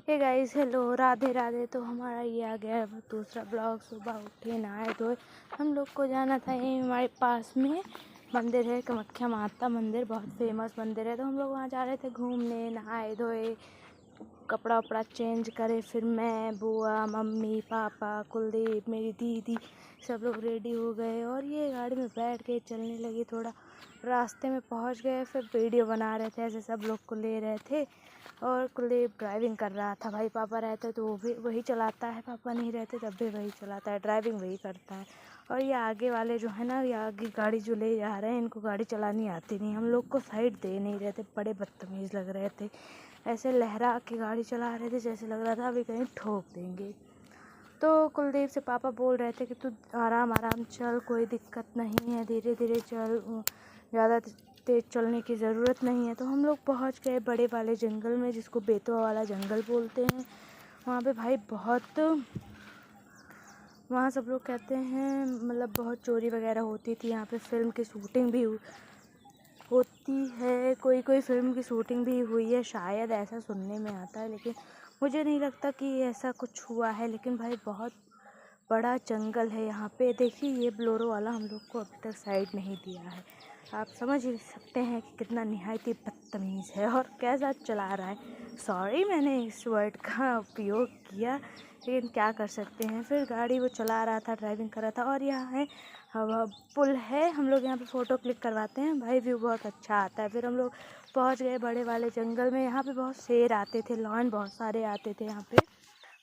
हे guys, hello, Radhe Radhe. तो हमारा ये आ गया है दूसरा ब्लॉग। सुबह उठे, नहाए धोए, हम लोग को जाना था। यहीं हमारे पास में मंदिर है, कामाख्या माता मंदिर, बहुत फेमस मंदिर है। तो हम लोग वहाँ जा रहे थे घूमने। नहाए धोए, कपड़ा वपड़ा चेंज करे, फिर मैं, बुआ, मम्मी, पापा, कुलदीप, मेरी दीदी सब लोग रेडी हो गए और ये गाड़ी में बैठ के चलने लगे। थोड़ा रास्ते में पहुंच गए, फिर वीडियो बना रहे थे, ऐसे सब लोग को ले रहे थे। और कुलदीप ड्राइविंग कर रहा था। भाई पापा रहते तो वो भी वही चलाता है, पापा नहीं रहते तब भी वही चलाता है, ड्राइविंग वही करता है। और ये आगे वाले जो है ना, ये आगे गाड़ी जो ले जा रहे हैं, इनको गाड़ी चलानी आती नहीं। हम लोग को साइड दे नहीं रहे थे, बड़े बदतमीज़ लग रहे थे। ऐसे लहरा के गाड़ी चला रहे थे, जैसे लग रहा था अभी कहीं ठोक देंगे। तो कुलदीप से पापा बोल रहे थे कि तू आराम आराम चल, कोई दिक्कत नहीं है, धीरे धीरे चल, ज़्यादा तेज़ चलने की ज़रूरत नहीं है। तो हम लोग पहुंच गए बड़े वाले जंगल में, जिसको बेतवा वाला जंगल बोलते हैं। वहाँ पे भाई बहुत, वहाँ सब लोग कहते हैं मतलब बहुत चोरी वगैरह होती थी। यहाँ पे फिल्म की शूटिंग भी होती है, कोई कोई फिल्म की शूटिंग भी हुई है शायद, ऐसा सुनने में आता है। लेकिन मुझे नहीं लगता कि ऐसा कुछ हुआ है। लेकिन भाई बहुत बड़ा जंगल है यहाँ पे। देखिए, ये ब्लोरो वाला हम लोग को अभी तक साइड नहीं दिया है। आप समझ ही सकते हैं कि कितना निहायत ही बदतमीज़ है और कैसा चला रहा है। सॉरी मैंने इस वर्ड का उपयोग किया, लेकिन क्या कर सकते हैं। फिर गाड़ी वो चला रहा था, ड्राइविंग कर रहा था। और यहाँ है हवा पुल है, हम लोग यहाँ पे फ़ोटो क्लिक करवाते हैं भाई, व्यू बहुत अच्छा आता है। फिर हम लोग पहुँच गए बड़े वाले जंगल में। यहाँ पे बहुत शेर आते थे, लॉयन बहुत सारे आते थे यहाँ पे।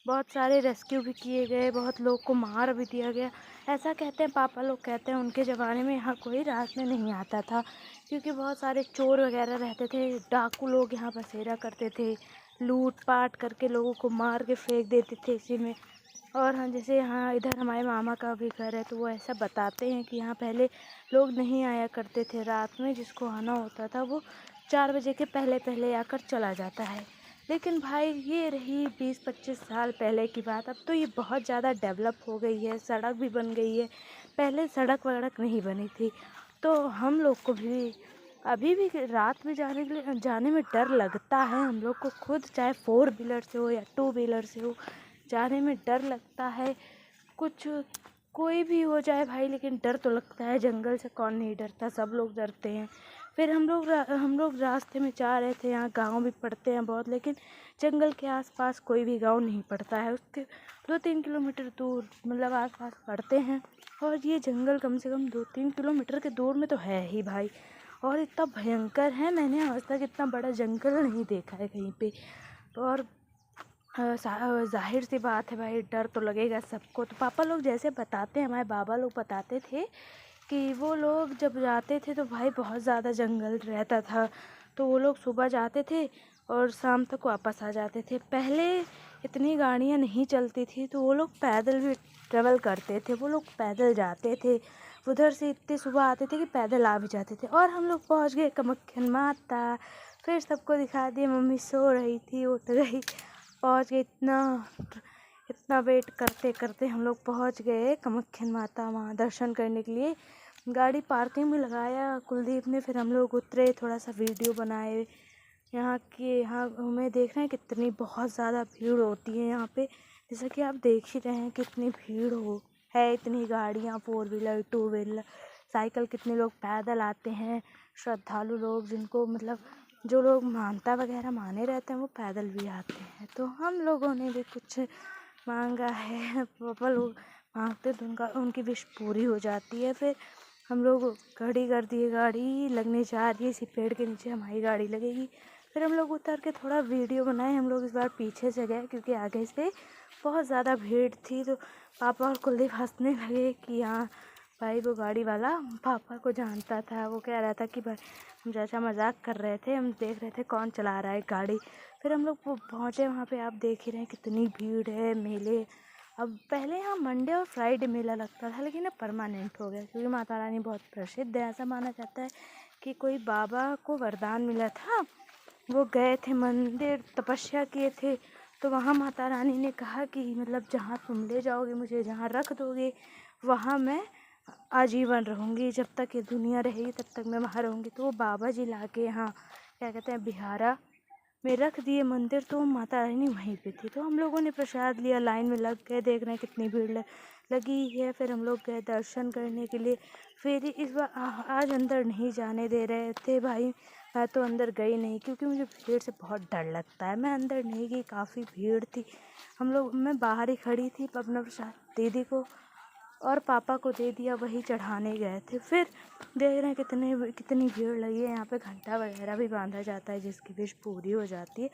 बहुत सारे रेस्क्यू भी किए गए, बहुत लोग को मार भी दिया गया। ऐसा कहते हैं, पापा लोग कहते हैं उनके ज़माने में यहाँ कोई रात में नहीं आता था, क्योंकि बहुत सारे चोर वगैरह रहते थे, डाकू लोग यहाँ बसेरा करते थे, लूट पाट करके लोगों को मार के फेंक देते थे इसी में। और हाँ, जैसे यहाँ इधर हमारे मामा का भी घर है, तो वो ऐसा बताते हैं कि यहाँ पहले लोग नहीं आया करते थे रात में, जिसको आना होता था वो 4 बजे के पहले पहले आकर चला जाता है। लेकिन भाई ये रही 20-25 साल पहले की बात। अब तो ये बहुत ज़्यादा डेवलप हो गई है, सड़क भी बन गई है। पहले सड़क वड़क नहीं बनी थी। तो हम लोग को भी अभी भी रात में जाने में डर लगता है हम लोग को खुद, चाहे 4 व्हीलर से हो या 2 व्हीलर से हो, जाने में डर लगता है। कुछ कोई भी हो जाए भाई, लेकिन डर तो लगता है। जंगल से कौन नहीं डरता, सब लोग डरते हैं। फिर हम लोग रास्ते में जा रहे थे। यहाँ गांव भी पड़ते हैं बहुत, लेकिन जंगल के आसपास कोई भी गांव नहीं पड़ता है। उसके 2-3 किलोमीटर दूर मतलब आसपास पड़ते हैं। और ये जंगल कम से कम 2-3 किलोमीटर के दूर में तो है ही भाई। और इतना भयंकर है, मैंने आज तक इतना बड़ा जंगल नहीं देखा है कहीं पे। और जाहिर सी बात है भाई, डर तो लगेगा सबको। तो पापा लोग जैसे बताते हैं, हमारे बाबा लोग बताते थे कि वो लोग जब जाते थे तो भाई बहुत ज़्यादा जंगल रहता था। तो वो लोग सुबह जाते थे और शाम तक वापस आ जाते थे। पहले इतनी गाड़ियाँ नहीं चलती थी, तो वो लोग पैदल भी ट्रेवल करते थे, वो लोग पैदल जाते थे। उधर से इतनी सुबह आते थे कि पैदल आ भी जाते थे। और हम लोग पहुँच गए कामाख्या माता। फिर सबको दिखा दिए, मम्मी सो रही थी, उठ गई, पहुँच गए। इतना वेट करते करते हम लोग पहुँच गए कामाख्या माता, वहाँ दर्शन करने के लिए। गाड़ी पार्किंग में लगाया कुलदीप ने। फिर हम लोग उतरे, थोड़ा सा वीडियो बनाए। यहाँ हमें देख रहे हैं कितनी बहुत ज़्यादा भीड़ होती है यहाँ पे। जैसा कि आप देख ही रहे हैं कितनी भीड़ है, इतनी गाड़ियाँ, 4 व्हीलर, 2 व्हीलर, साइकिल, कितने लोग पैदल आते हैं। श्रद्धालु लोग, जिनको मतलब जो लोग मानता वगैरह माने रहते हैं, वो पैदल भी आते हैं। तो हम लोगों ने भी कुछ मांगा है, पापा लोग मांगते तो उनकी विश पूरी हो जाती है। फिर हम लोग खड़ी कर दिए, गाड़ी लगने जा रही है, इसी पेड़ के नीचे हमारी गाड़ी लगेगी। फिर हम लोग उतर के थोड़ा वीडियो बनाए। हम लोग इस बार पीछे से गए, क्योंकि आगे से बहुत ज़्यादा भीड़ थी। तो पापा और कुलदीप हंसने लगे कि हाँ भाई, वो गाड़ी वाला पापा को जानता था। वो कह रहा था कि भाई, हम चाचा मजाक कर रहे थे, हम देख रहे थे कौन चला रहा है गाड़ी। फिर हम लोग पहुँचे वहाँ पे, आप देख ही रहे हैं कितनी भीड़ है। मेले, अब पहले यहाँ मंडे और फ्राइडे मेला लगता था, लेकिन अब परमानेंट हो गया, क्योंकि माता रानी बहुत प्रसिद्ध है। ऐसा माना जाता है कि कोई बाबा को वरदान मिला था, वो गए थे मंदिर, तपस्या किए थे, तो वहाँ माता रानी ने कहा कि मतलब जहाँ तुम ले जाओगे मुझे, जहाँ रख दोगे, वहाँ मैं आजीवन रहूँगी, जब तक ये दुनिया रहेगी तब तक मैं वहाँ रहूँगी। तो वो बाबा जी ला के यहाँ, क्या कहते हैं, बिहारा में रख दिए मंदिर, तो माता रानी वहीं पे थी। तो हम लोगों ने प्रसाद लिया, लाइन में लग गए, देख रहे हैं कितनी भीड़ लगी है। फिर हम लोग गए दर्शन करने के लिए। फिर इस बार आज अंदर नहीं जाने दे रहे थे भाई। मैं तो अंदर गई नहीं क्योंकि मुझे भीड़ से बहुत डर लगता है। मैं अंदर नहीं गई, काफ़ी भीड़ थी। मैं बाहर ही खड़ी थी, अपना प्रसाद दीदी को और पापा को दे दिया, वही चढ़ाने गए थे। फिर देख रहे हैं कितनी भीड़ लगी है। यहाँ पे घंटा वगैरह भी बांधा जाता है जिसकी विश पूरी हो जाती है।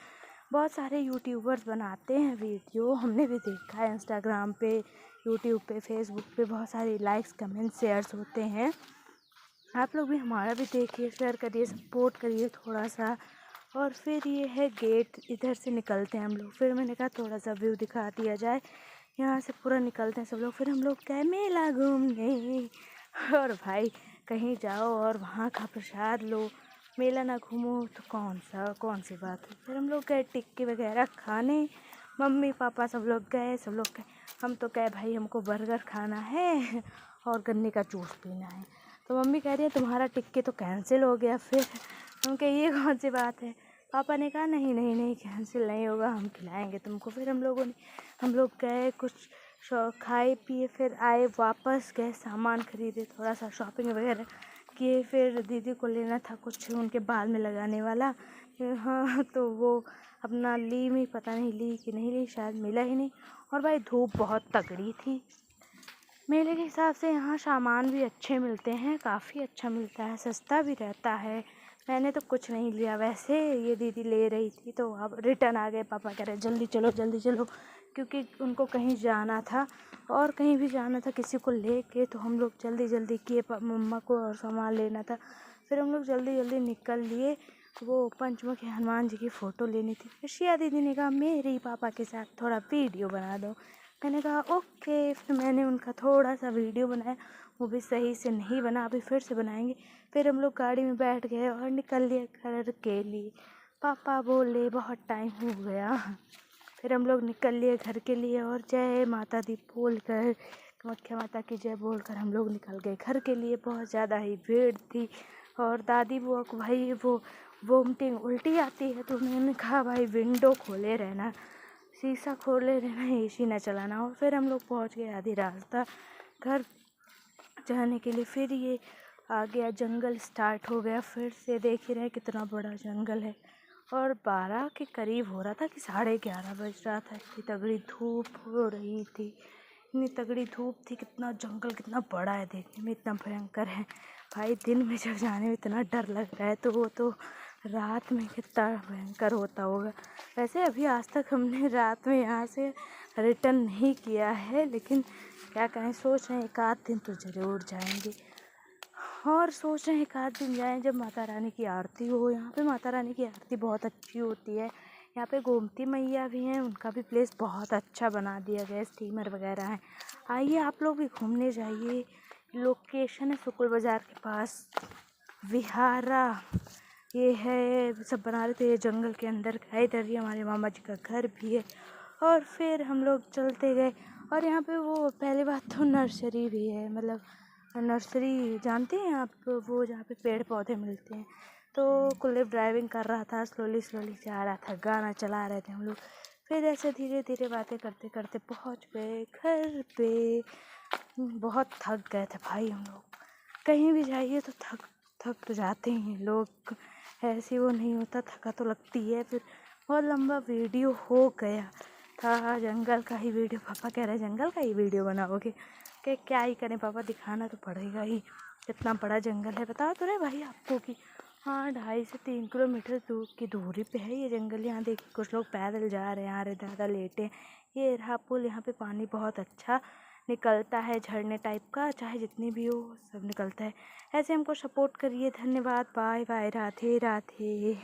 बहुत सारे यूट्यूबर्स बनाते हैं वीडियो, हमने भी देखा है इंस्टाग्राम पे, यूट्यूब पे, फेसबुक पे बहुत सारे लाइक्स कमेंट शेयर्स होते हैं। आप लोग भी हमारा भी देखिए, शेयर करिए, सपोर्ट करिए थोड़ा सा। और फिर ये है गेट, इधर से निकलते हैं हम लोग। फिर मैंने कहा थोड़ा सा व्यू दिखा दिया जाए, यहाँ से पूरा निकलते हैं सब लोग। फिर हम लोग गए मेला घूमने। और भाई कहीं जाओ और वहाँ का प्रसाद लो, मेला ना घूमो तो कौन सी बात है। फिर हम लोग गए टिक्की वगैरह खाने, मम्मी पापा सब लोग गए। हम तो कहे भाई हमको बर्गर खाना है और गन्ने का जूस पीना है। तो मम्मी कह रही है तुम्हारा टिक्की तो कैंसिल हो गया। फिर हम कहे ये कौन सी बात है। पापा ने कहा नहीं नहीं नहीं, कैंसिल नहीं होगा, हम खिलाएंगे तुमको। फिर हम लोग गए, कुछ खाए पिए, फिर आए वापस, गए सामान खरीदे, थोड़ा सा शॉपिंग वगैरह किए। फिर दीदी को लेना था कुछ उनके बाल में लगाने वाला। हाँ, तो वो अपना पता नहीं ली कि नहीं ली, शायद मिला ही नहीं। और भाई धूप बहुत तगड़ी थी। मेले के हिसाब से यहाँ सामान भी अच्छे मिलते हैं, काफ़ी अच्छा मिलता है, सस्ता भी रहता है। मैंने तो कुछ नहीं लिया, वैसे ये दीदी ले रही थी तो अब रिटर्न आ गए। पापा कह रहे जल्दी चलो, क्योंकि उनको कहीं जाना था और कहीं भी जाना था किसी को लेके। तो हम लोग जल्दी किए, मम्मा को और सामान लेना था। फिर हम लोग जल्दी निकल लिए। वो पंचमुखी हनुमान जी की फ़ोटो लेनी थी। फिर शिया दीदी ने कहा मेरे पापा के साथ थोड़ा वीडियो बना दो। मैंने कहा ओके। फिर मैंने उनका थोड़ा सा वीडियो बनाया, वो भी सही से नहीं बना, अभी फिर से बनाएंगे। फिर हम लोग गाड़ी में बैठ गए और निकल लिए घर के लिए। पापा बोले बहुत टाइम हो गया। फिर हम लोग निकल लिए घर के लिए और जय माता दी बोल कर, कामाख्या माता की जय बोल कर हम लोग निकल गए घर के लिए। बहुत ज़्यादा ही भीड़ थी और दादी बुआ को भाई वो वोमिटिंग उल्टी आती है। तो मैंने कहा भाई विंडो खोले रहना, शीशा खोले रहना, एसी ना चलाना। और फिर हम लोग पहुंच गए आधी रास्ता घर जाने के लिए। फिर ये आ गया, जंगल स्टार्ट हो गया। फिर से देख ही रहे कितना बड़ा जंगल है। और 12 के करीब हो रहा था कि 11:30 बज रहा था। इतनी तगड़ी धूप हो रही थी, इतनी तगड़ी धूप थी। कितना जंगल कितना बड़ा है, देखने में इतना भयंकर है भाई। दिन में जब जाने में इतना डर लग रहा है तो वो तो रात में कितना भयंकर होता होगा। वैसे अभी आज तक हमने रात में यहाँ से रिटर्न नहीं किया है, लेकिन क्या कहें, सोच रहे हैं एक आध दिन तो ज़रूर जाएंगे। और सोच रहे हैं एक आध दिन जाएं जब माता रानी की आरती हो। यहाँ पे माता रानी की आरती बहुत अच्छी होती है। यहाँ पे गोमती मैया भी हैं, उनका भी प्लेस बहुत अच्छा बना दिया गया है, स्टीमर वगैरह हैं। आइए आप लोग भी घूमने जाइए। लोकेशन है शुक्ल बाज़ार के पास, विहारा ये है। सब बना रहे थे, ये जंगल के अंदर का। इधर ही हमारे मामा जी का घर भी है। और फिर हम लोग चलते गए और यहाँ पे वो पहली बात तो नर्सरी भी है, मतलब नर्सरी जानते हैं आप, वो जहाँ पे पेड़ पौधे मिलते हैं। तो कुलदीप ड्राइविंग कर रहा था, स्लोली जा रहा था, गाना चला रहे थे हम लोग। फिर ऐसे धीरे धीरे बातें करते करते पहुँच गए घर पे। बहुत थक गए थे भाई हम लोग। कहीं भी जाइए तो थक तो जाते हैं लोग, ऐसे वो नहीं होता, थका तो लगती है। फिर बहुत लंबा वीडियो हो गया था, जंगल का ही वीडियो। पापा कह रहे जंगल का ही वीडियो बनाओगे, कि क्या ही करें पापा, दिखाना तो पड़ेगा ही। कितना बड़ा जंगल है बता तो रहे भाई आपको कि हाँ 2.5 से 3 किलोमीटर दूर की दूरी पे है ये जंगल। यहाँ देखिए कुछ लोग पैदल जा रहे हैं, आ रहे दादा लेटे। ये रहा पुल, यहाँ पे पानी बहुत अच्छा निकलता है, झरने टाइप का, चाहे जितनी भी हो सब निकलता है। ऐसे हमको सपोर्ट करिए, धन्यवाद, बाय बाय, राधे राधे।